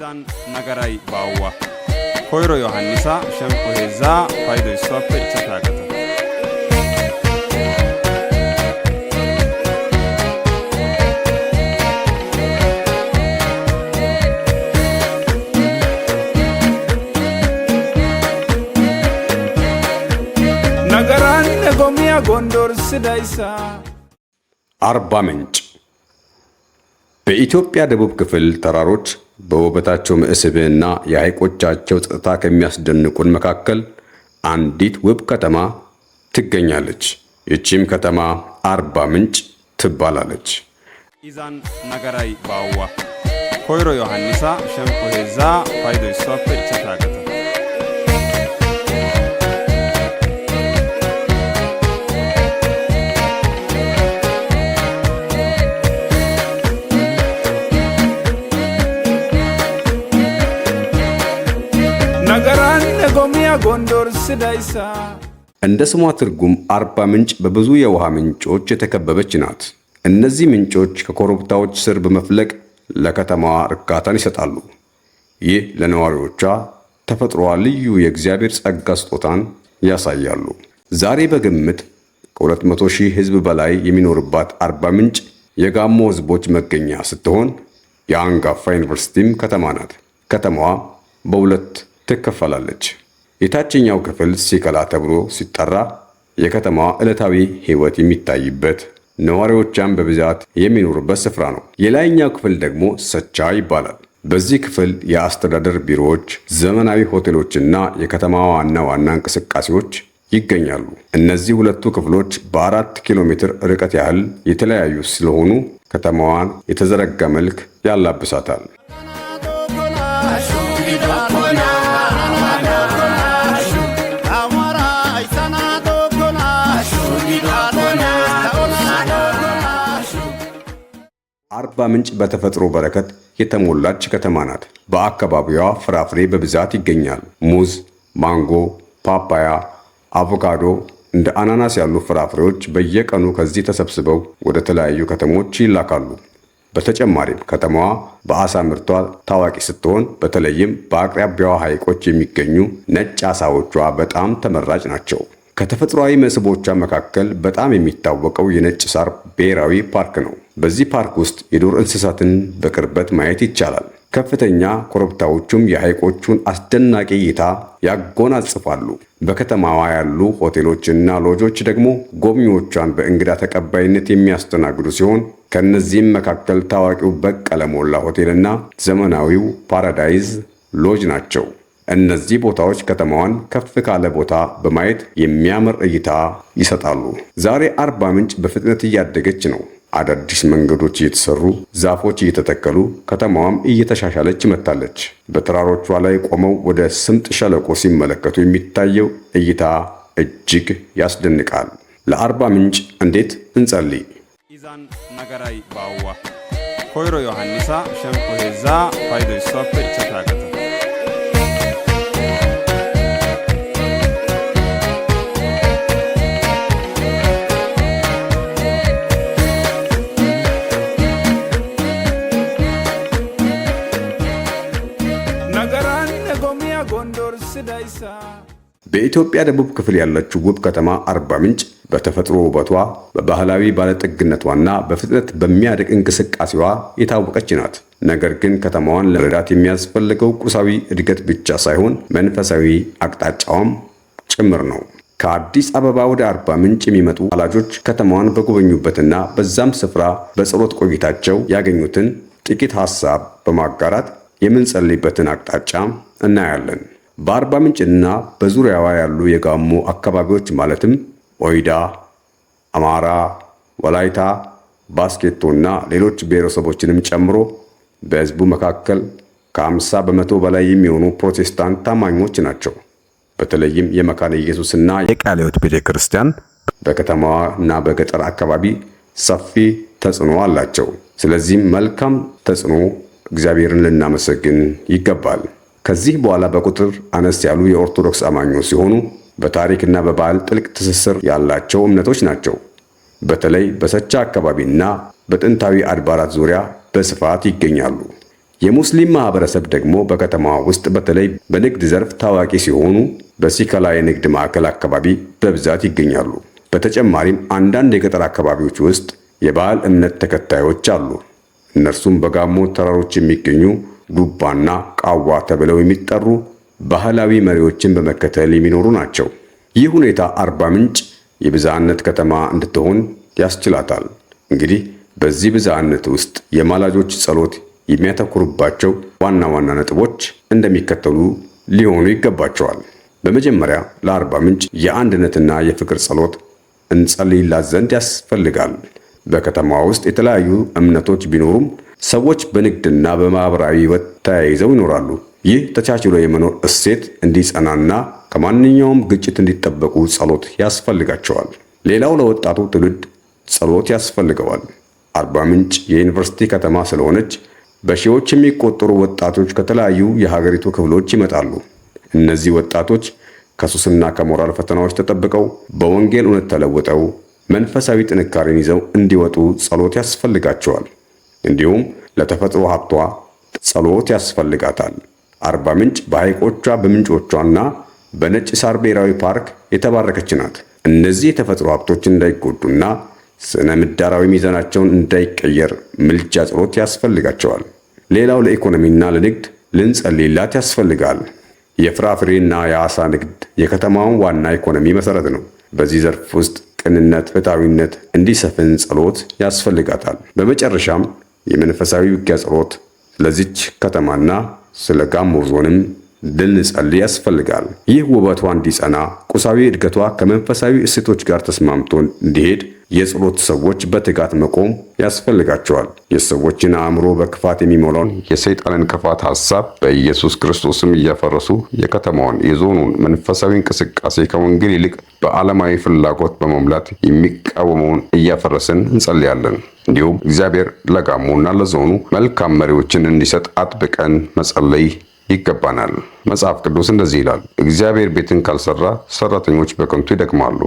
ኢዛን ነገራይ ባዋ ኮይሮ ዮሐንሳ ሸምቆ ሄዛ ፋይዶ ይስፋፈ ይተታቀተ ነገራን ጎሚያ ጎንደር ስዳይሳ አርባ ምንጭ በኢትዮጵያ ደቡብ ክፍል ተራሮች በውበታቸው መስህብና የሐይቆቻቸው ጸጥታ ከሚያስደንቁን መካከል አንዲት ውብ ከተማ ትገኛለች። ይህችም ከተማ አርባ ምንጭ ትባላለች። ኢዛን ነገራይ ባዋ ኮይሮ ዮሐንሳ ሸምቆ ሄዛ ፋይዶ ይስፋፈ ይተታቀተ ነገራን ጎሚያ ጎንደር ስዳይሳ እንደ ስሟ ትርጉም አርባ ምንጭ በብዙ የውሃ ምንጮች የተከበበች ናት። እነዚህ ምንጮች ከኮረብታዎች ስር በመፍለቅ ለከተማዋ እርካታን ይሰጣሉ። ይህ ለነዋሪዎቿ ተፈጥሮዋ ልዩ የእግዚአብሔር ጸጋ ስጦታን ያሳያሉ። ዛሬ በግምት ከ200,000 ሕዝብ በላይ የሚኖርባት አርባ ምንጭ የጋሞ ሕዝቦች መገኛ ስትሆን የአንጋፋ ዩኒቨርሲቲም ከተማ ናት። ከተማዋ በሁለት ትከፈላለች። የታችኛው ክፍል ሲከላ ተብሎ ሲጠራ የከተማዋ ዕለታዊ ሕይወት የሚታይበት ነዋሪዎቿም በብዛት የሚኖሩበት ስፍራ ነው። የላይኛው ክፍል ደግሞ ሰቻ ይባላል። በዚህ ክፍል የአስተዳደር ቢሮዎች፣ ዘመናዊ ሆቴሎችና የከተማዋ ዋና ዋና እንቅስቃሴዎች ይገኛሉ። እነዚህ ሁለቱ ክፍሎች በ4 ኪሎ ሜትር ርቀት ያህል የተለያዩ ስለሆኑ ከተማዋን የተዘረጋ መልክ ያላብሳታል። አርባ ምንጭ በተፈጥሮ በረከት የተሞላች ከተማ ናት። በአካባቢዋ ፍራፍሬ በብዛት ይገኛል። ሙዝ፣ ማንጎ፣ ፓፓያ፣ አቮካዶ እንደ አናናስ ያሉ ፍራፍሬዎች በየቀኑ ከዚህ ተሰብስበው ወደ ተለያዩ ከተሞች ይላካሉ። በተጨማሪም ከተማዋ በአሳ ምርቷ ታዋቂ ስትሆን በተለይም በአቅራቢያዋ ሐይቆች የሚገኙ ነጭ አሳዎቿ በጣም ተመራጭ ናቸው። ከተፈጥሯዊ መስህቦቿ መካከል በጣም የሚታወቀው የነጭ ሳር ብሔራዊ ፓርክ ነው። በዚህ ፓርክ ውስጥ የዱር እንስሳትን በቅርበት ማየት ይቻላል። ከፍተኛ ኮረብታዎቹም የሐይቆቹን አስደናቂ እይታ ያጎናጽፋሉ። በከተማዋ ያሉ ሆቴሎችና ሎጆች ደግሞ ጎብኚዎቿን በእንግዳ ተቀባይነት የሚያስተናግዱ ሲሆን ከነዚህም መካከል ታዋቂው በቀለ ሞላ ሆቴልና ዘመናዊው ፓራዳይዝ ሎጅ ናቸው። እነዚህ ቦታዎች ከተማዋን ከፍ ካለ ቦታ በማየት የሚያምር እይታ ይሰጣሉ። ዛሬ አርባ ምንጭ በፍጥነት እያደገች ነው። አዳዲስ መንገዶች እየተሰሩ፣ ዛፎች እየተተከሉ፣ ከተማዋም እየተሻሻለች መጥታለች። በተራሮቿ ላይ ቆመው ወደ ስምጥ ሸለቆ ሲመለከቱ የሚታየው እይታ እጅግ ያስደንቃል። ለአርባ ምንጭ እንዴት እንጸልይ? ኢዛን ነገራይ ባዋ ኮይሮ ዮሐንሳ ሸምቆ ሄዛ ፋይዶ ይስፋፈ ይተታቀተ ነገራን ጎሚያ ጎንደር ስዳይሳ በኢትዮጵያ ደቡብ ክፍል ያለችው ውብ ከተማ አርባ ምንጭ በተፈጥሮ ውበቷ፣ በባህላዊ ባለጠግነቷና በፍጥነት በሚያድግ እንቅስቃሴዋ የታወቀች ናት። ነገር ግን ከተማዋን ለመረዳት የሚያስፈልገው ቁሳዊ እድገት ብቻ ሳይሆን መንፈሳዊ አቅጣጫዋም ጭምር ነው። ከአዲስ አበባ ወደ አርባ ምንጭ የሚመጡ ወላጆች ከተማዋን በጎበኙበትና በዛም ስፍራ በጸሎት ቆይታቸው ያገኙትን ጥቂት ሐሳብ በማጋራት የምንጸልይበትን አቅጣጫ እናያለን። በአርባ ምንጭና በዙሪያዋ ያሉ የጋሞ አካባቢዎች ማለትም ኦይዳ፣ አማራ፣ ወላይታ፣ ባስኬቶና ሌሎች ብሔረሰቦችንም ጨምሮ በሕዝቡ መካከል ከ50 በመቶ በላይ የሚሆኑ ፕሮቴስታንት ታማኞች ናቸው። በተለይም የመካነ ኢየሱስና የቃለ ሕይወት ቤተክርስቲያን በከተማዋና በገጠር አካባቢ ሰፊ ተጽዕኖ አላቸው። ስለዚህም መልካም ተጽዕኖ እግዚአብሔርን ልናመሰግን ይገባል። ከዚህ በኋላ በቁጥር አነስ ያሉ የኦርቶዶክስ አማኞች ሲሆኑ በታሪክና በባህል ጥልቅ ትስስር ያላቸው እምነቶች ናቸው። በተለይ በሰቻ አካባቢና በጥንታዊ አድባራት ዙሪያ በስፋት ይገኛሉ። የሙስሊም ማህበረሰብ ደግሞ በከተማዋ ውስጥ በተለይ በንግድ ዘርፍ ታዋቂ ሲሆኑ በሲከላ የንግድ ማዕከል አካባቢ በብዛት ይገኛሉ። በተጨማሪም አንዳንድ የገጠር አካባቢዎች ውስጥ የባህል እምነት ተከታዮች አሉ። እነርሱም በጋሞ ተራሮች የሚገኙ ዱባና ቃዋ ተብለው የሚጠሩ ባህላዊ መሪዎችን በመከተል የሚኖሩ ናቸው። ይህ ሁኔታ አርባ ምንጭ የብዝሃነት ከተማ እንድትሆን ያስችላታል። እንግዲህ በዚህ ብዝሃነት ውስጥ የማላጆች ጸሎት የሚያተኩሩባቸው ዋና ዋና ነጥቦች እንደሚከተሉ ሊሆኑ ይገባቸዋል። በመጀመሪያ ለአርባ ምንጭ የአንድነትና የፍቅር ጸሎት እንጸልይላት ዘንድ ያስፈልጋል። በከተማዋ ውስጥ የተለያዩ እምነቶች ቢኖሩም ሰዎች በንግድና በማህበራዊ ሕይወት ተያይዘው ይኖራሉ። ይህ ተቻችሎ የመኖር እሴት እንዲጸናና ከማንኛውም ግጭት እንዲጠበቁ ጸሎት ያስፈልጋቸዋል። ሌላው ለወጣቱ ትውልድ ጸሎት ያስፈልገዋል። አርባ ምንጭ የዩኒቨርሲቲ ከተማ ስለሆነች በሺዎች የሚቆጠሩ ወጣቶች ከተለያዩ የሀገሪቱ ክፍሎች ይመጣሉ። እነዚህ ወጣቶች ከሱስና ከሞራል ፈተናዎች ተጠብቀው በወንጌል እውነት ተለውጠው መንፈሳዊ ጥንካሬን ይዘው እንዲወጡ ጸሎት ያስፈልጋቸዋል። እንዲሁም ለተፈጥሮ ሀብቷ ጸሎት ያስፈልጋታል። አርባ ምንጭ በሐይቆቿ በምንጮቿና በነጭ ሳር ብሔራዊ ፓርክ የተባረከች ናት። እነዚህ የተፈጥሮ ሀብቶች እንዳይጎዱና ስነ ምህዳራዊ ሚዛናቸውን እንዳይቀየር ምልጃ ጸሎት ያስፈልጋቸዋል። ሌላው ለኢኮኖሚና ለንግድ ልንጸልይላት ያስፈልጋል። የፍራፍሬና የዓሳ ንግድ የከተማውን ዋና ኢኮኖሚ መሰረት ነው። በዚህ ዘርፍ ውስጥ ቅንነት፣ ፍትሃዊነት እንዲሰፍን ጸሎት ያስፈልጋታል። በመጨረሻም የመንፈሳዊ ውጊያ ጸሎት ስለዚች ከተማና ስለ ጋሞ ዞንም ልንጸልይ ያስፈልጋል። ይህ ውበቷ እንዲጸና፣ ቁሳዊ እድገቷ ከመንፈሳዊ እሴቶች ጋር ተስማምቶ እንዲሄድ የጸሎት ሰዎች በትጋት መቆም ያስፈልጋቸዋል። የሰዎችን አእምሮ በክፋት የሚሞላውን የሰይጣንን ክፋት ሐሳብ በኢየሱስ ክርስቶስም እያፈረሱ የከተማውን የዞኑን መንፈሳዊ እንቅስቃሴ ከወንጌል ይልቅ በዓለማዊ ፍላጎት በመሙላት የሚቃወመውን እያፈረስን እንጸልያለን። እንዲሁም እግዚአብሔር ለጋሞና ለዞኑ መልካም መሪዎችን እንዲሰጥ አጥብቀን መጸለይ ይገባናል። መጽሐፍ ቅዱስ እንደዚህ ይላል፣ እግዚአብሔር ቤትን ካልሰራ ሰራተኞች በከንቱ ይደክማሉ።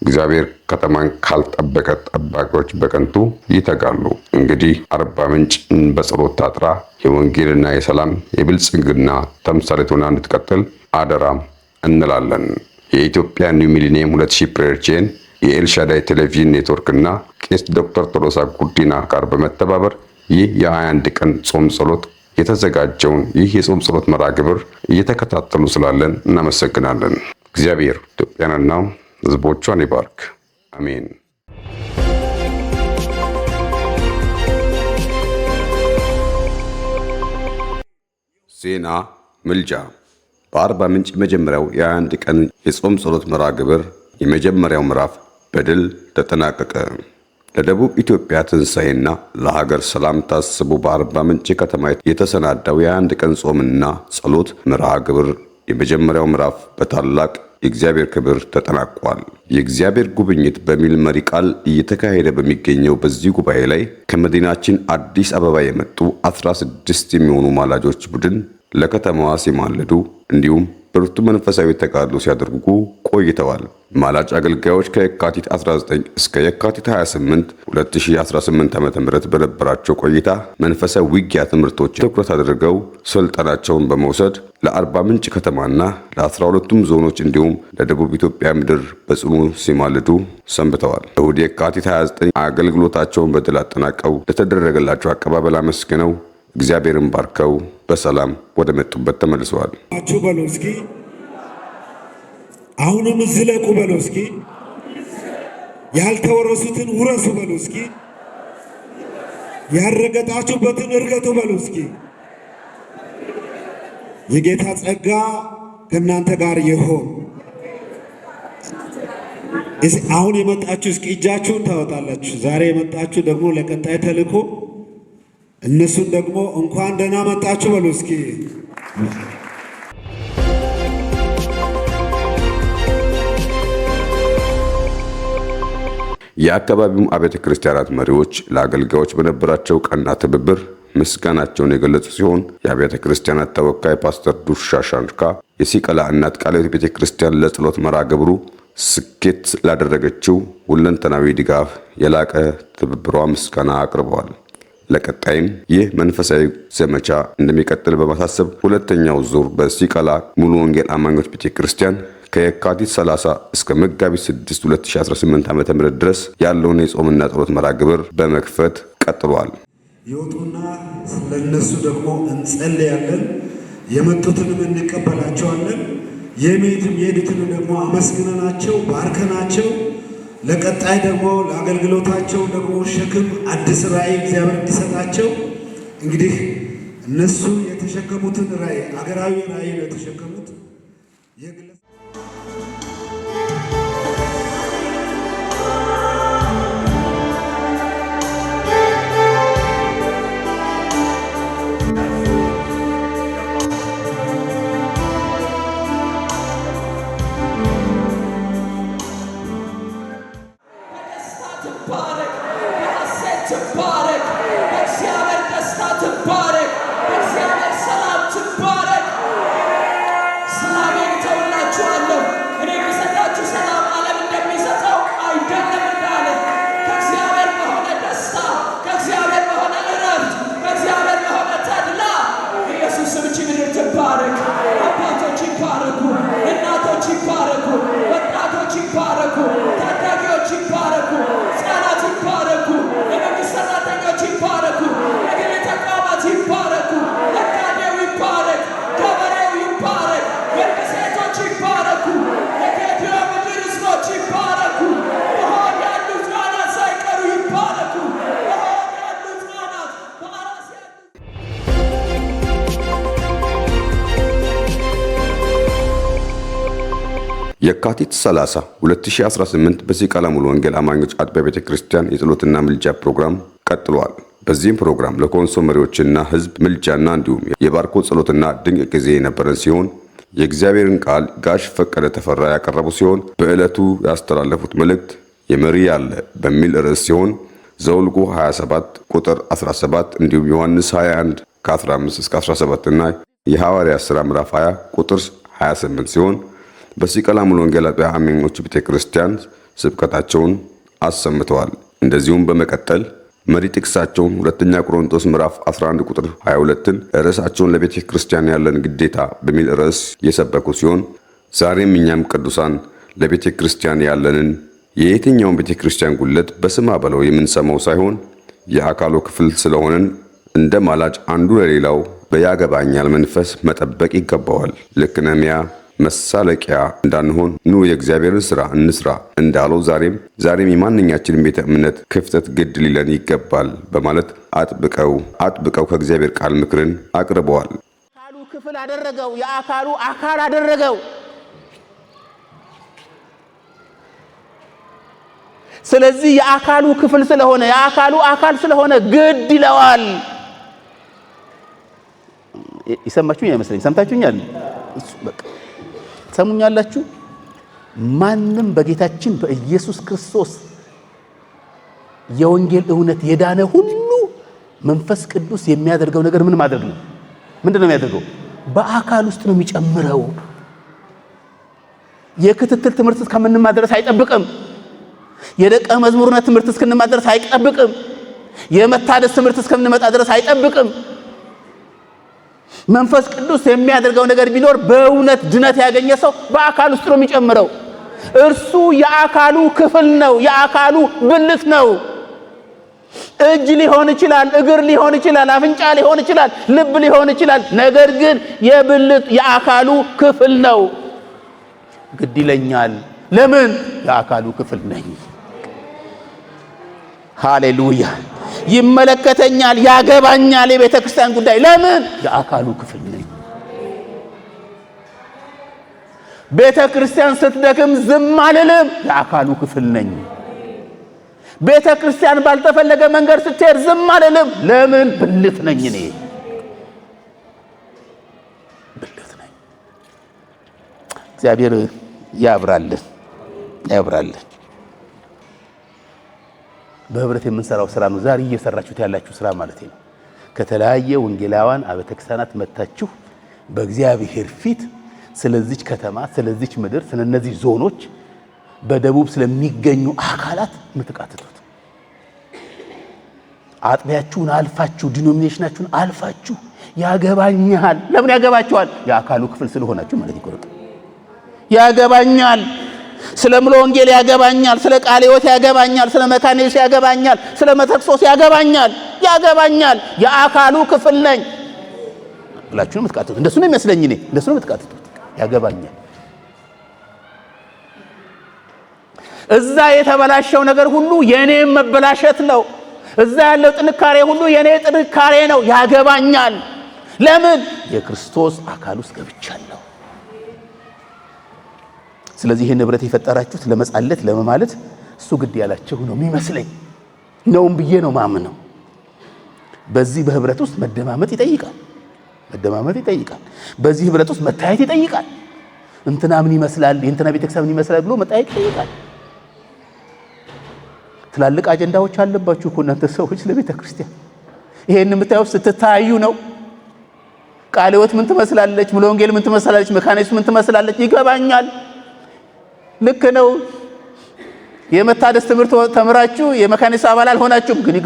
እግዚአብሔር ከተማን ካልጠበቀ ጠባቂዎች በከንቱ ይተጋሉ። እንግዲህ አርባ ምንጭ በጸሎት ታጥራ የወንጌልና የሰላም የብልጽግና ተምሳሌት ሆና እንድትቀጥል አደራም እንላለን። የኢትዮጵያ ኒው ሚሊኒየም 2000 ፕሬየር ቼን የኤልሻዳይ ቴሌቪዥን ኔትወርክና ቄስ ዶክተር ቶሎሳ ጉዲና ጋር በመተባበር ይህ የ21 ቀን ጾም ጸሎት የተዘጋጀውን ይህ የጾም ጸሎት መርሃ ግብር እየተከታተሉ ስላለን እናመሰግናለን። እግዚአብሔር ኢትዮጵያንና ሕዝቦቿን ይባርክ። አሜን። ዜና ምልጃ። በአርባ ምንጭ የመጀመሪያው የ21 ቀን የጾም ጸሎት መርሃ ግብር የመጀመሪያው ምዕራፍ በድል ተጠናቀቀ። ለደቡብ ኢትዮጵያ ትንሣኤና ለሀገር ሰላም ታስቦ በአርባ ምንጭ ከተማ የተሰናዳው የ21 ቀን ጾምና ጸሎት መርሃ ግብር የመጀመሪያው ምዕራፍ በታላቅ የእግዚአብሔር ክብር ተጠናቋል። የእግዚአብሔር ጉብኝት በሚል መሪ ቃል እየተካሄደ በሚገኘው በዚህ ጉባኤ ላይ ከመዲናችን አዲስ አበባ የመጡ 16 የሚሆኑ ማላጆች ቡድን ለከተማዋ ሲማልዱ እንዲሁም ብርቱ መንፈሳዊ ተጋድሎ ሲያደርጉ ቆይተዋል። ማላጭ አገልጋዮች ከየካቲት 19 እስከ የካቲት 28 2018 ዓ.ም በነበራቸው ቆይታ መንፈሳዊ ውጊያ ትምህርቶችን ትኩረት አድርገው ስልጠናቸውን በመውሰድ ለአርባ ምንጭ ከተማና ለ12ቱም ዞኖች እንዲሁም ለደቡብ ኢትዮጵያ ምድር በጽኑ ሲማልዱ ሰንብተዋል። እሁድ የካቲት 29 አገልግሎታቸውን በድል አጠናቀው ለተደረገላቸው አቀባበል አመስግነው እግዚአብሔርን ባርከው በሰላም ወደ መጡበት ተመልሰዋል። በሉ እስኪ አሁንም ዝለቁ በሉ እስኪ ያልተወረሱትን ውረሱ በሉ እስኪ ያረገጣችሁበትን እርገጡ በሉ እስኪ። የጌታ ጸጋ ከእናንተ ጋር ይሁን። አሁን የመጣችሁ እስኪ እጃችሁን ታወጣላችሁ። ዛሬ የመጣችሁ ደግሞ ለቀጣይ ተልእኮ እነሱን ደግሞ እንኳን ደህና መጣችሁ በሉ እስኪ። የአካባቢው አብያተ ክርስቲያናት መሪዎች ለአገልጋዮች በነበራቸው ቀና ትብብር ምስጋናቸውን የገለጹ ሲሆን የአብያተ ክርስቲያናት ተወካይ ፓስተር ዱሻ ሻንካ የሲቀላ እናት ቃለ ሕይወት ቤተ ክርስቲያን ለጸሎት መርሃ ግብሩ ስኬት ላደረገችው ሁለንተናዊ ድጋፍ የላቀ ትብብሯ ምስጋና አቅርበዋል። ለቀጣይም ይህ መንፈሳዊ ዘመቻ እንደሚቀጥል በማሳሰብ ሁለተኛው ዙር በሲቀላ ሙሉ ወንጌል አማኞች ቤተክርስቲያን ከየካቲት 30 እስከ መጋቢት 6 2018 ዓ.ም ድረስ ያለውን የጾምና ጸሎት መርሃ ግብር በመክፈት ቀጥሏል። ይወጡና ስለነሱ ደግሞ እንጸልያለን። የመጡትንም እንቀበላቸዋለን። የሄዱትን ደግሞ አመስግነናቸው ባርከናቸው ለቀጣይ ደግሞ ለአገልግሎታቸው ደግሞ ሸክም አዲስ ራእይ እግዚአብሔር እንዲሰጣቸው እንግዲህ እነሱ የተሸከሙትን ራእይ አገራዊ ራእይ ነው የተሸከሙት። የካቲት 30 2018 በሲቀላ ሙሉ ወንጌል አማኞች አጥቢያ ቤተክርስቲያን የጸሎትና ምልጃ ፕሮግራም ቀጥሏል። በዚህም ፕሮግራም ለኮንሶ መሪዎችና ህዝብ ምልጃና እንዲሁም የባርኮት ጸሎትና ድንቅ ጊዜ የነበረን ሲሆን የእግዚአብሔርን ቃል ጋሽ ፈቀደ ተፈራ ያቀረቡ ሲሆን በዕለቱ ያስተላለፉት መልእክት የመሪ ያለ በሚል ርዕስ ሲሆን ዘኍልቍ 27 ቁጥር 17 እንዲሁም ዮሐንስ 21 ከ15 እስከ 17 እና የሐዋርያት ሥራ ምዕራፍ 20 ቁጥር 28 ሲሆን በሲቀላ ሙሉ ወንጌል አጥቢያ አማኞች ቤተክርስቲያን ስብከታቸውን አሰምተዋል። እንደዚሁም በመቀጠል መሪ ጥቅሳቸውን ሁለተኛ ቆሮንቶስ ምዕራፍ 11 ቁጥር 22ን ርዕሳቸውን ለቤተክርስቲያን ያለን ግዴታ በሚል ርዕስ የሰበኩ ሲሆን ዛሬም እኛም ቅዱሳን ለቤተክርስቲያን ያለንን የየትኛውን ቤተክርስቲያን ጉለት በስማ በለው የምንሰማው ሳይሆን የአካሉ ክፍል ስለሆነን እንደ ማላጅ አንዱ ለሌላው በያገባኛል መንፈስ መጠበቅ ይገባዋል። ልክ ነህምያ መሳለቂያ እንዳንሆን ኑ የእግዚአብሔርን ሥራ እንስራ እንዳለው ዛሬም የማንኛችንን ቤተ እምነት ክፍተት ግድ ሊለን ይገባል በማለት አጥብቀው ከእግዚአብሔር ቃል ምክርን አቅርበዋል። አካሉ ክፍል አደረገው፣ የአካሉ አካል አደረገው። ስለዚህ የአካሉ ክፍል ስለሆነ የአካሉ አካል ስለሆነ ግድ ይለዋል። ይሰማችሁኝ አይመስለኝ? ሰምታችሁኛል? በቃ ሰሙኛላችሁ። ማንም በጌታችን በኢየሱስ ክርስቶስ የወንጌል እውነት የዳነ ሁሉ መንፈስ ቅዱስ የሚያደርገው ነገር ምን ማድረግ ነው? ምንድነው የሚያደርገው? በአካል ውስጥ ነው የሚጨምረው። የክትትል ትምህርት እስከምንማር ድረስ አይጠብቅም። የደቀ መዝሙርነት ትምህርት እስከምንማር ድረስ አይጠብቅም። የመታደስ ትምህርት እስከምንመጣ ድረስ አይጠብቅም። መንፈስ ቅዱስ የሚያደርገው ነገር ቢኖር በእውነት ድነት ያገኘ ሰው በአካል ውስጥ ነው የሚጨምረው። እርሱ የአካሉ ክፍል ነው፣ የአካሉ ብልት ነው። እጅ ሊሆን ይችላል፣ እግር ሊሆን ይችላል፣ አፍንጫ ሊሆን ይችላል፣ ልብ ሊሆን ይችላል። ነገር ግን የብልት የአካሉ ክፍል ነው። ግድ ይለኛል። ለምን? የአካሉ ክፍል ነኝ። ሃሌሉያ። ይመለከተኛል፣ ያገባኛል የቤተ ክርስቲያን ጉዳይ። ለምን? የአካሉ ክፍል ነኝ። ቤተ ክርስቲያን ስትደክም ዝም አልልም፣ የአካሉ ክፍል ነኝ። ቤተ ክርስቲያን ባልተፈለገ መንገድ ስትሄድ ዝም አልልም። ለምን? ብልት ነኝ። እኔ ብልት ነኝ። እግዚአብሔር ያብራልን። በህብረት የምንሰራው ስራ ነው ዛሬ እየሰራችሁት ያላችሁ ስራ ማለት ነው። ከተለያየ ወንጌላውያን አብያተ ክርስቲያናት መጣችሁ በእግዚአብሔር ፊት ስለዚች ከተማ፣ ስለዚች ምድር፣ ስለነዚህ ዞኖች በደቡብ ስለሚገኙ አካላት ምትቃትቱት አጥቢያችሁን አልፋችሁ ዲኖሚኔሽናችሁን አልፋችሁ ያገባኛል። ለምን ያገባችኋል? የአካሉ ክፍል ስለሆናችሁ ማለት ይቆረጥ። ያገባኛል፣ ስለ ሙሉ ወንጌል ያገባኛል፣ ስለ ቃለ ሕይወት ያገባኛል፣ ስለ መካነ ኢየሱስ ያገባኛል፣ ስለ መተክሶስ ያገባኛል። የአካሉ ክፍል ነኝ ብላችሁ ነው የምትቃትቱት። እንደሱ ነው የሚመስለኝ እኔ፣ እንደሱ ነው የምትቃትቱት። ያገባኛል። እዛ የተበላሸው ነገር ሁሉ የኔም መበላሸት ነው። እዛ ያለው ጥንካሬ ሁሉ የኔ ጥንካሬ ነው። ያገባኛል። ለምን? የክርስቶስ አካል ውስጥ ገብቻለሁ። ስለዚህ ይሄን ንብረት የፈጠራችሁት ለመጻለት ለማለት እሱ ግድ ያላችሁ ነው የሚመስለኝ። ነውም ብዬ ነው ማምነው። በዚህ በህብረት ውስጥ መደማመጥ ይጠይቃል። በዚህ ህብረት ውስጥ መታየት ይጠይቃል። እንትና ምን ይመስላል፣ የእንትና ቤተክርስቲያን ምን ይመስላል ብሎ መታየት ይጠይቃል። ትላልቅ አጀንዳዎች አለባችሁ እኮ እናንተ ሰዎች ለቤተ ክርስቲያን። ይሄን የምታዩት ስትታዩ ነው። ቃለ ሕይወት ምን ትመስላለች፣ ሙሉ ወንጌል ምን ትመስላለች፣ መካነ ኢየሱስ ምን ትመስላለች ይገባኛል። ልክ ነው። የመታደስ ትምህርት ተምራችሁ የመካነ ኢየሱስ አባል አልሆናችሁም፣ ግን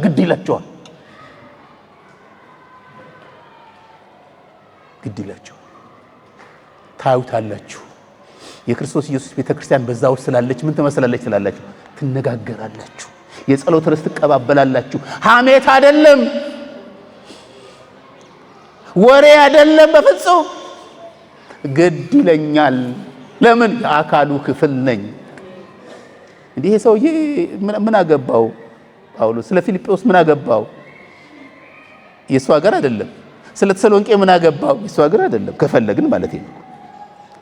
ግድ ይላችኋል። ታዩታላችሁ። የክርስቶስ ኢየሱስ ቤተክርስቲያን በዛ ውስጥ ስላለች ምን ትመስላለች ትላላችሁ፣ ትነጋገራላችሁ፣ የጸሎት ርዕስ ትቀባበላላችሁ። ሐሜት አይደለም፣ ወሬ አይደለም፣ በፍጹም ግድ ይለኛል። ለምን? የአካሉ ክፍል ነኝ። እንዲህ ሰውዬ ምን አገባው? ጳውሎስ ስለ ፊልጵዎስ ምን አገባው? የሱ ሀገር አይደለም። ስለ ተሰሎንቄ ምን አገባው? የሱ ሀገር አይደለም። ከፈለግን ማለት ነው።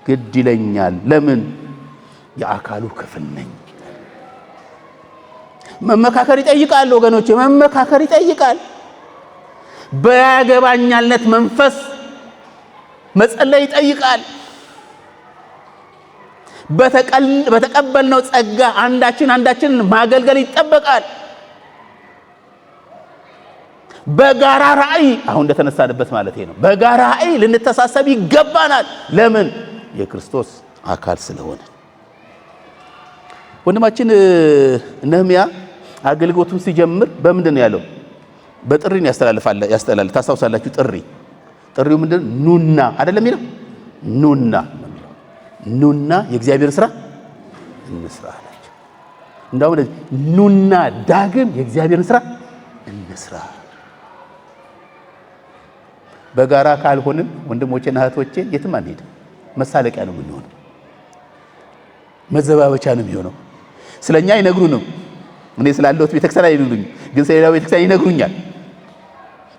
ግድ ይለኛል። ለምን? የአካሉ ክፍል ነኝ። መመካከር ይጠይቃል ወገኖች፣ መመካከር ይጠይቃል። በያገባኛልነት መንፈስ መጸለይ ይጠይቃል። በተቀበልነው ጸጋ አንዳችን ማገልገል ይጠበቃል። በጋራ ራእይ አሁን እንደተነሳንበት ማለት ነው። በጋራ ራእይ ልንተሳሰብ ይገባናል። ለምን? የክርስቶስ አካል ስለሆነ። ወንድማችን ነህምያ አገልግሎቱን ሲጀምር በምንድን ነው ያለው? በጥሪን ያስተላልፋል። ታስታውሳላችሁ? ጥሪው ምንድን ነው? ኑና አይደለም የሚለው? ኑና የእግዚአብሔር ስራ እንስራ አላቸው። እንደውም ኑና ዳግም የእግዚአብሔርን ስራ እንስራ። በጋራ ካልሆንን ወንድሞቼና እህቶቼ የትም አንሄድም። መሳለቂያ ነው የምንሆነው፣ መዘባበቻ ነው የሚሆነው። ስለኛ አይነግሩንም። እኔ ስላለሁት ቤተክርስቲያን አይነግሩኝ፣ ግን ስለሌላው ቤተክርስቲያን ይነግሩኛል።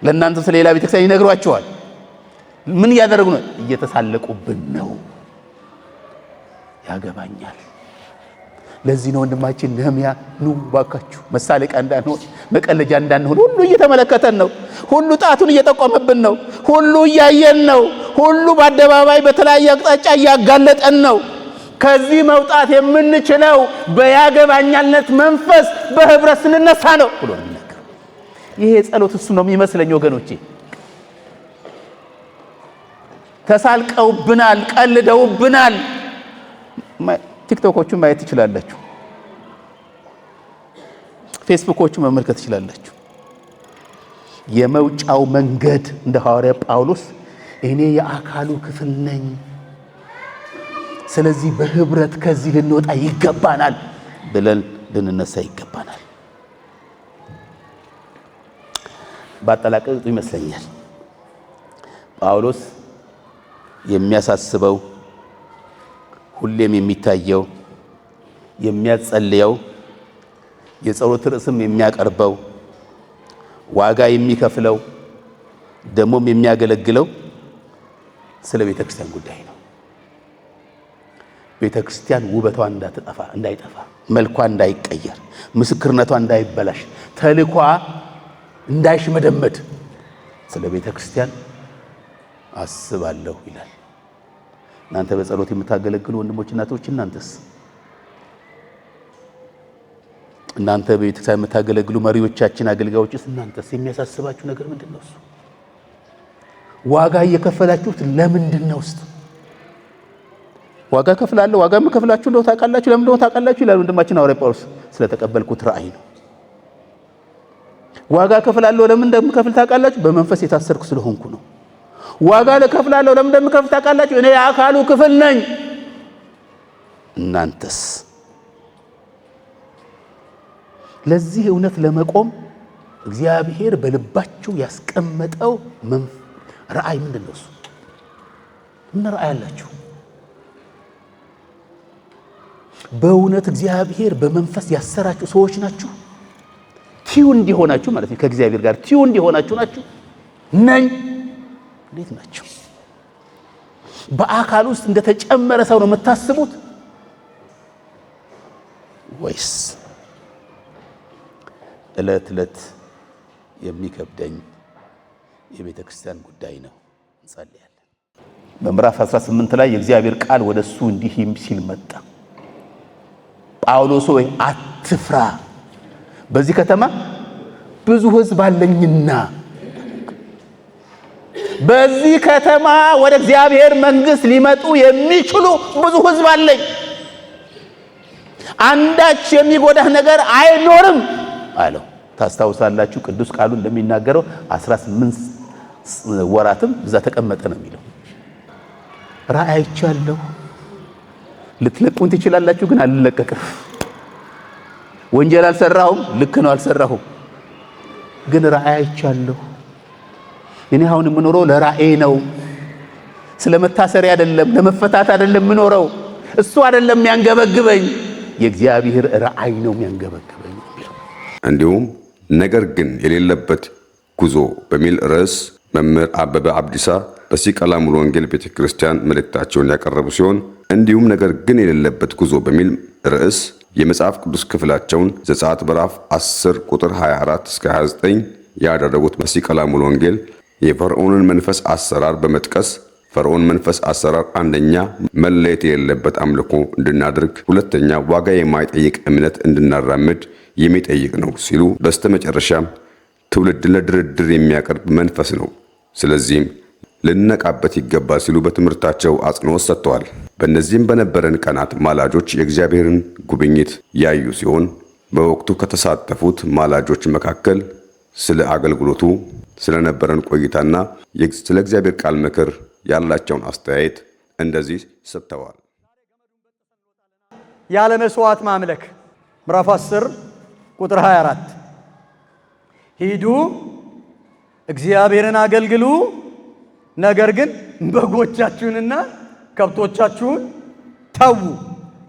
ለእናንተ ስለሌላ ቤተክርስቲያን ይነግሯቸዋል። ምን እያደረጉ ነው? እየተሳለቁብን ነው። ያገባኛል። ለዚህ ነው ወንድማችን ነህምያ ኑ ባካችሁ መሳለቂያ እንዳንሆን፣ መቀለጃ እንዳንሆን። ሁሉ እየተመለከተን ነው። ሁሉ ጣቱን እየጠቆመብን ነው። ሁሉ እያየን ነው። ሁሉ በአደባባይ በተለያየ አቅጣጫ እያጋለጠን ነው። ከዚህ መውጣት የምንችለው በያገባኛልነት መንፈስ በህብረት ስንነሳ ነው ብሎ ነው የሚናገረው። ይሄ ጸሎት እሱ ነው የሚመስለኝ ወገኖቼ። ተሳልቀውብናል፣ ቀልደውብናል። ቲክቶኮቹን ማየት ትችላላችሁ፣ ፌስቡኮቹን መመልከት ትችላላችሁ። የመውጫው መንገድ እንደ ሐዋርያ ጳውሎስ እኔ የአካሉ ክፍል ነኝ፣ ስለዚህ በህብረት ከዚህ ልንወጣ ይገባናል ብለን ልንነሳ ይገባናል። ባጠላቀቁ ይመስለኛል ጳውሎስ የሚያሳስበው ሁሌም የሚታየው የሚያጸልየው የጸሎት ርዕስም የሚያቀርበው ዋጋ የሚከፍለው ደሞም የሚያገለግለው ስለ ቤተክርስቲያን ጉዳይ ነው። ቤተክርስቲያን ውበቷ እንዳይጠፋ፣ መልኳ እንዳይቀየር፣ ምስክርነቷ እንዳይበላሽ፣ ተልኳ እንዳይሽመደመድ ስለ ቤተክርስቲያን አስባለሁ ይላል። እናንተ በጸሎት የምታገለግሉ ወንድሞች እናቶች፣ እናንተ በቤተክርስቲያን የምታገለግሉ መሪዎቻችን፣ አገልጋዮችስ እናንተስ የሚያሳስባችሁ ነገር ምንድነው? እሱ ዋጋ እየከፈላችሁት ለምንድን ነው? ዋጋ ከፍላለሁ፣ ዋጋ የምከፍላችሁ እንደው ታውቃላችሁ፣ ለምን እንደው ታውቃላችሁ ይላል ወንድማችን ሐዋርያ ጳውሎስ። ስለተቀበልኩት ራእይ ነው። ዋጋ ከፍላለሁ። ለምን እንደምከፍል ታውቃላችሁ? በመንፈስ የታሰርኩ ስለሆንኩ ነው። ዋጋ ለከፍላለሁ። ለምን እንደምከፍል ታውቃላችሁ? እኔ የአካሉ ክፍል ነኝ። እናንተስ? ለዚህ እውነት ለመቆም እግዚአብሔር በልባችሁ ያስቀመጠው ራእይ ምንድነው? እሱ ምን ራእይ አላችሁ? በእውነት እግዚአብሔር በመንፈስ ያሰራችሁ ሰዎች ናችሁ። ቲዩ እንዲሆናችሁ ማለት ነው። ከእግዚአብሔር ጋር ቲዩ እንዲሆናችሁ ናችሁ። ነኝ እንዴት ናችሁ? በአካል ውስጥ እንደተጨመረ ሰው ነው የምታስቡት ወይስ እለት እለት የሚከብደኝ የቤተ ክርስቲያን ጉዳይ ነው? እንጸልያለን። በምዕራፍ 18 ላይ የእግዚአብሔር ቃል ወደሱ እንዲህ ሲል መጣ። ጳውሎስ ሆይ አትፍራ፣ በዚህ ከተማ ብዙ ሕዝብ አለኝና። በዚህ ከተማ ወደ እግዚአብሔር መንግሥት ሊመጡ የሚችሉ ብዙ ሕዝብ አለኝ። አንዳች የሚጎዳህ ነገር አይኖርም አለው። ታስታውሳላችሁ ቅዱስ ቃሉ እንደሚናገረው 18 ወራትም እዛ ተቀመጠ ነው የሚለው። ራእይ አይቻለሁ። ልትለቁን ትችላላችሁ፣ ግን አልለቀቅም። ወንጀል አልሰራሁም፣ ልክ ነው አልሰራሁም፣ ግን ራእይ አይቻለሁ። እኔ አሁን የምኖረው ለራእይ ነው። ስለመታሰሪ አይደለም፣ ለመፈታት አይደለም የምኖረው። እሱ አይደለም የሚያንገበግበኝ፣ የእግዚአብሔር ራእይ ነው የሚያንገበግበኝ። እንዲሁም ነገር ግን የሌለበት ጉዞ በሚል ርዕስ መምህር አበበ አብዲሳ በሲቀላ ሙሉ ወንጌል ቤተክርስቲያን መልእክታቸውን ያቀረቡ ሲሆን እንዲሁም ነገር ግን የሌለበት ጉዞ በሚል ርዕስ የመጽሐፍ ቅዱስ ክፍላቸውን ዘጸአት ምዕራፍ 10 ቁጥር 24 እስከ 29 ያደረጉት በሲቀላ ሙሉ ወንጌል የፈርዖንን መንፈስ አሰራር በመጥቀስ ፈርዖን መንፈስ አሰራር አንደኛ መለየት የሌለበት አምልኮ እንድናደርግ፣ ሁለተኛ ዋጋ የማይጠይቅ እምነት እንድናራምድ የሚጠይቅ ነው ሲሉ በስተመጨረሻም ትውልድ ለድርድር የሚያቀርብ መንፈስ ነው፣ ስለዚህም ልንነቃበት ይገባል ሲሉ በትምህርታቸው አጽንኦት ሰጥተዋል። በእነዚህም በነበረን ቀናት ማላጆች የእግዚአብሔርን ጉብኝት ያዩ ሲሆን በወቅቱ ከተሳተፉት ማላጆች መካከል ስለ አገልግሎቱ ስለነበረን ቆይታና ስለ እግዚአብሔር ቃል ምክር ያላቸውን አስተያየት እንደዚህ ሰጥተዋል። ያለ መስዋዕት ማምለክ ምዕራፍ 10 ቁጥር 24 ሂዱ እግዚአብሔርን አገልግሉ፣ ነገር ግን በጎቻችሁንና ከብቶቻችሁን ተዉ፣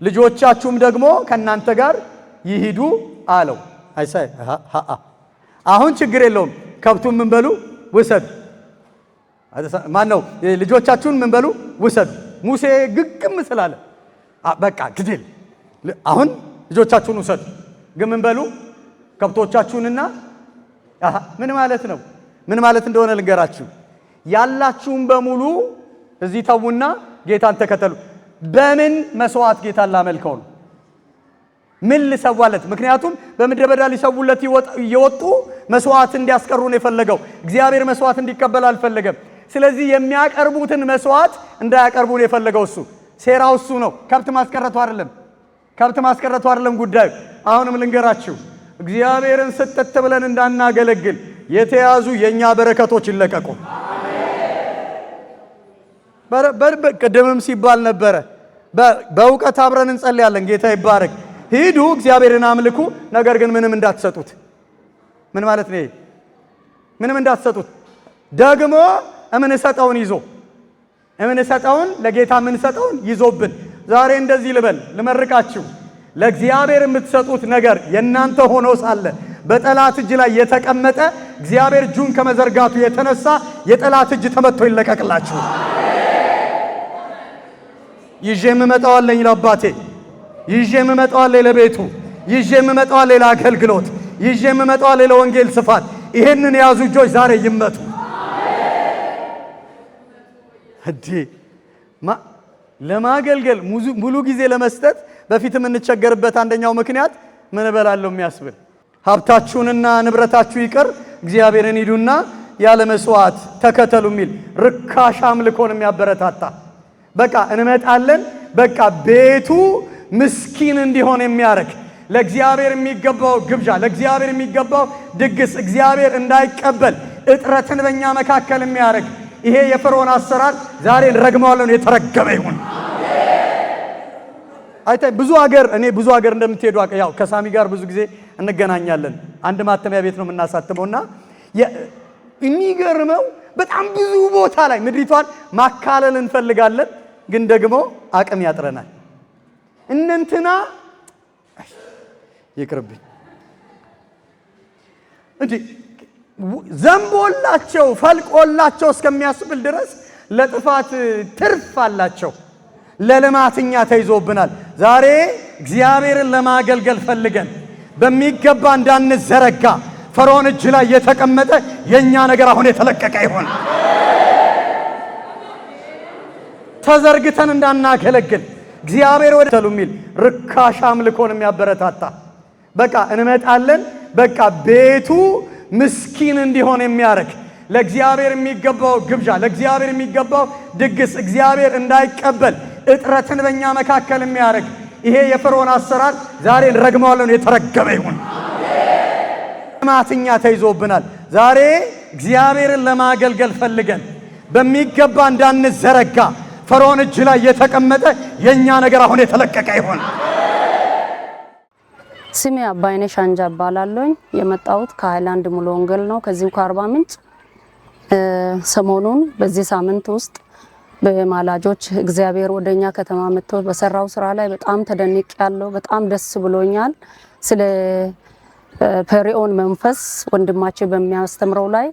ልጆቻችሁም ደግሞ ከናንተ ጋር ይሂዱ አለው። አይሳይ አሁን ችግር የለውም። ከብቱን ምን በሉ ውሰዱ። ማን ነው ልጆቻችሁን ምን በሉ ውሰዱ። ሙሴ ግግም ስላለ በቃ ግድል አሁን ልጆቻችሁን ውሰዱ፣ ግን ምን በሉ ከብቶቻችሁንና ምን ማለት ነው? ምን ማለት እንደሆነ ልንገራችሁ። ያላችሁም በሙሉ እዚህ ተዉና ጌታን ተከተሉ። በምን መስዋዕት ጌታን ላመልከው ነው? ምን ልሰዋለት? ምክንያቱም በምድረ በዳ ሊሰውለት እየወጡ መስዋዕት እንዲያስቀሩ ነው የፈለገው። እግዚአብሔር መስዋዕት እንዲቀበል አልፈለገም። ስለዚህ የሚያቀርቡትን መስዋዕት እንዳያቀርቡ ነው የፈለገው። እሱ ሴራው እሱ ነው። ከብት ማስቀረቱ አይደለም ጉዳዩ። አሁንም ልንገራችሁ፣ እግዚአብሔርን ስጥት ብለን እንዳናገለግል የተያዙ የኛ በረከቶች ይለቀቁ። ቅድምም ሲባል ነበረ፣ በእውቀት አብረን እንጸልያለን። ጌታ ይባረክ። ሂዱ እግዚአብሔርን አምልኩ፣ ነገር ግን ምንም እንዳትሰጡት። ምን ማለት ነው? ምንም እንዳትሰጡት ደግሞ እምንሰጠውን ለጌታ የምንሰጠውን ይዞብን። ዛሬ እንደዚህ ልበል ልመርቃችሁ፣ ለእግዚአብሔር የምትሰጡት ነገር የእናንተ ሆኖ ሳለ በጠላት እጅ ላይ የተቀመጠ እግዚአብሔር እጁን ከመዘርጋቱ የተነሳ የጠላት እጅ ተመቶ ይለቀቅላችሁ። ይዤ የምመጣው አለኝ ለአባቴ፣ ይዤ የምመጣው አለኝ ለቤቱ፣ ይዤ የምመጣው አለኝ ለአገልግሎት፣ ይዤ የምመጣው አለኝ ለወንጌል ስፋት። ይሄንን የያዙ እጆች ዛሬ ይመቱ። ለማገልገል ሙሉ ጊዜ ለመስጠት በፊት የምንቸገርበት አንደኛው ምክንያት ምን እበላለሁ የሚያስብል ሀብታችሁንና ንብረታችሁ ይቅር እግዚአብሔርን ሂዱና ያለ መስዋዕት ተከተሉ የሚል ርካሽ አምልኮን የሚያበረታታ በቃ እንመጣለን፣ በቃ ቤቱ ምስኪን እንዲሆን የሚያረግ ለእግዚአብሔር የሚገባው ግብዣ ለእግዚአብሔር የሚገባው ድግስ እግዚአብሔር እንዳይቀበል እጥረትን በእኛ መካከል የሚያደርግ ይሄ የፈርዖን አሰራር ዛሬ ረግመዋለን የተረገመ ይሁን። አይታይ ብዙ ሀገር እንደምትሄዱ ያው ከሳሚ ጋር ብዙ ጊዜ እንገናኛለን። አንድ ማተሚያ ቤት ነው የምናሳትመውና የሚገርመው በጣም ብዙ ቦታ ላይ ምድሪቷን ማካለል እንፈልጋለን፣ ግን ደግሞ አቅም ያጥረናል። እንንትና ይቅርብኝ እንጂ ዘንቦላቸው ፈልቆላቸው እስከሚያስብል ድረስ ለጥፋት ትርፍ አላቸው። ለልማትኛ ተይዞብናል። ዛሬ እግዚአብሔርን ለማገልገል ፈልገን በሚገባ እንዳንዘረጋ ፈርዖን እጅ ላይ የተቀመጠ የኛ ነገር አሁን የተለቀቀ ይሆን። ተዘርግተን እንዳናገለግል እግዚአብሔር ወደ ተሉሚል ርካሽ አምልኮን የሚያበረታታ በቃ እንመጣለን በቃ ቤቱ ምስኪን እንዲሆን የሚያረግ ለእግዚአብሔር የሚገባው ግብዣ ለእግዚአብሔር የሚገባው ድግስ እግዚአብሔር እንዳይቀበል እጥረትን በእኛ መካከል የሚያረግ ይሄ የፈርዖን አሰራር ዛሬ ረግመዋለን የተረገመ ይሁን። ልማትኛ ተይዞብናል። ዛሬ እግዚአብሔርን ለማገልገል ፈልገን በሚገባ እንዳንዘረጋ ፈርዖን እጅ ላይ የተቀመጠ የኛ ነገር አሁን የተለቀቀ ይሁን። ስሜ አባይነሽ አንጃ እባላለሁ። የመጣሁት ከሃይላንድ ሙሉ ወንጌል ነው፣ ከዚሁ ከአርባ ምንጭ። ሰሞኑን በዚህ ሳምንት ውስጥ በማላጆች እግዚአብሔር ወደኛ ከተማ መጥቶ በሰራው ስራ ላይ በጣም ተደንቄያለሁ። በጣም ደስ ብሎኛል። ስለ ፈርዖን መንፈስ ወንድማችን በሚያስተምረው ላይ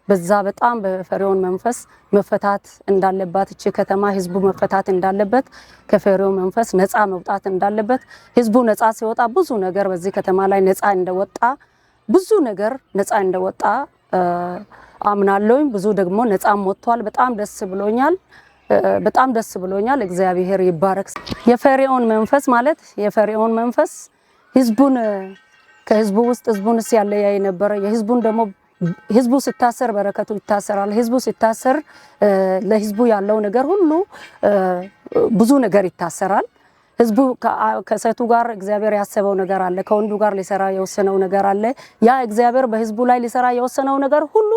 በዛ በጣም በፈርዖን መንፈስ መፈታት እንዳለባት እቺ ከተማ ህዝቡ መፈታት እንዳለበት ከፈርዖን መንፈስ ነፃ መውጣት እንዳለበት ህዝቡ ነፃ ሲወጣ ብዙ ነገር በዚህ ከተማ ላይ ነፃ እንደወጣ ብዙ ነገር ነፃ እንደወጣ አምናለሁ። ብዙ ደግሞ ነፃም ወጥቷል። በጣም ደስ ብሎኛል። በጣም ደስ ብሎኛል። እግዚአብሔር ይባረክ። የፈርዖን መንፈስ ማለት የፈርዖን መንፈስ ህዝቡን ከህዝቡ ውስጥ ህዝቡን ሲያለያይ ነበር። የህዝቡን ደግሞ ህዝቡ ሲታሰር በረከቱ ይታሰራል። ህዝቡ ሲታሰር ለህዝቡ ያለው ነገር ሁሉ ብዙ ነገር ይታሰራል። ህዝቡ ከሴቱ ጋር እግዚአብሔር ያሰበው ነገር አለ፣ ከወንዱ ጋር ሊሰራ የወሰነው ነገር አለ። ያ እግዚአብሔር በህዝቡ ላይ ሊሰራ የወሰነው ነገር ሁሉ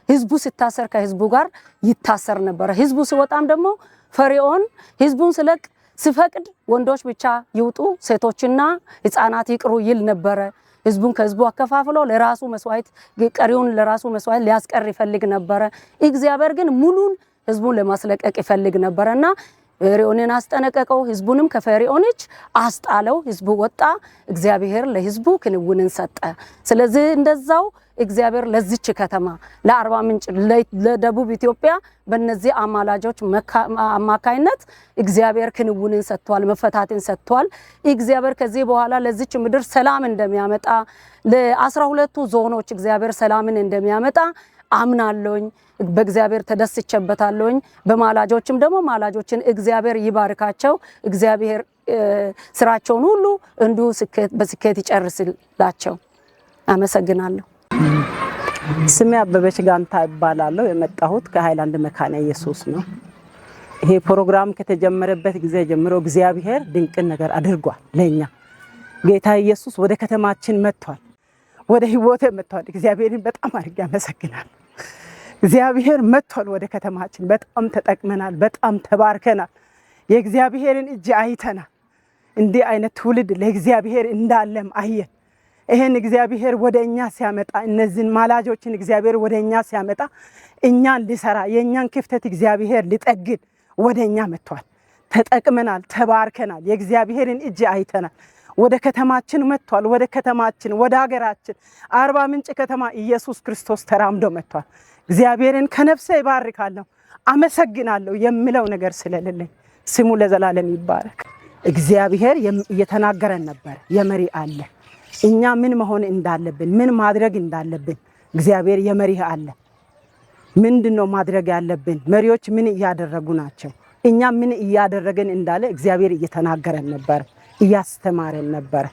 ህዝቡ ሲታሰር ከህዝቡ ጋር ይታሰር ነበር። ህዝቡ ሲወጣም ደግሞ ፈርዖን ህዝቡን ስለቅ ሲፈቅድ ወንዶች ብቻ ይውጡ ሴቶችና ህፃናት ይቅሩ ይል ነበር። ህዝቡን ከህዝቡ አከፋፍሎ ለራሱ መስዋዕት ቀሪውን ለራሱ መስዋዕት ሊያስቀር ይፈልግ ነበር። እግዚአብሔር ግን ሙሉን ህዝቡን ለማስለቀቅ ይፈልግ ነበርና ፈርዖንን አስጠነቀቀው። ህዝቡንም ከፈርዖን እጅ አስጣለው። ህዝቡ ወጣ። እግዚአብሔር ለህዝቡ ክንውንን ሰጠ። ስለዚህ እንደዛው እግዚአብሔር ለዚች ከተማ ለአርባ ምንጭ ለደቡብ ኢትዮጵያ በእነዚህ አማላጆች አማካይነት እግዚአብሔር ክንውንን ሰጥቷል፣ መፈታትን ሰጥቷል። እግዚአብሔር ከዚህ በኋላ ለዚች ምድር ሰላም እንደሚያመጣ ለ12ቱ ዞኖች እግዚአብሔር ሰላምን እንደሚያመጣ አምናለሁኝ። በእግዚአብሔር ተደስቼበታለሁኝ። በማላጆችም ደግሞ ማላጆችን እግዚአብሔር ይባርካቸው። እግዚአብሔር ስራቸውን ሁሉ እንዲሁ በስኬት ይጨርስላቸው። አመሰግናለሁ። ስሜ አበበች ጋንታ ይባላለሁ። የመጣሁት ከሃይላንድ መካነ ኢየሱስ ነው። ይሄ ፕሮግራም ከተጀመረበት ጊዜ ጀምሮ እግዚአብሔር ድንቅን ነገር አድርጓል። ለኛ ጌታ ኢየሱስ ወደ ከተማችን መጥቷል፣ ወደ ህይወቴ መጥቷል። እግዚአብሔርን በጣም አድርጌ አመሰግናለሁ። እግዚአብሔር መጥቷል ወደ ከተማችን። በጣም ተጠቅመናል፣ በጣም ተባርከናል። የእግዚአብሔርን እጅ አይተናል። እንዲህ አይነት ትውልድ ለእግዚአብሔር እንዳለም አየን። ይሄን እግዚአብሔር ወደኛ ሲያመጣ እነዚህን ማላጆችን እግዚአብሔር ወደኛ ሲያመጣ እኛን ሊሰራ የኛን ክፍተት እግዚአብሔር ሊጠግን ወደኛ መጥቷል። ተጠቅመናል፣ ተባርከናል። የእግዚአብሔርን እጅ አይተናል። ወደ ከተማችን መጥቷል። ወደ ከተማችን ወደ ሀገራችን አርባ ምንጭ ከተማ ኢየሱስ ክርስቶስ ተራምዶ መጥቷል። እግዚአብሔርን ከነፍሴ ይባርካለሁ፣ አመሰግናለሁ የሚለው ነገር ስለሌለኝ ስሙ ለዘላለም ይባረክ። እግዚአብሔር እየተናገረን ነበር። የመሪ አለ እኛ ምን መሆን እንዳለብን ምን ማድረግ እንዳለብን እግዚአብሔር የመሪህ አለ። ምንድነው ማድረግ ያለብን? መሪዎች ምን እያደረጉ ናቸው? እኛ ምን እያደረገን እንዳለ እግዚአብሔር እየተናገረን ነበር፣ እያስተማረን ነበር።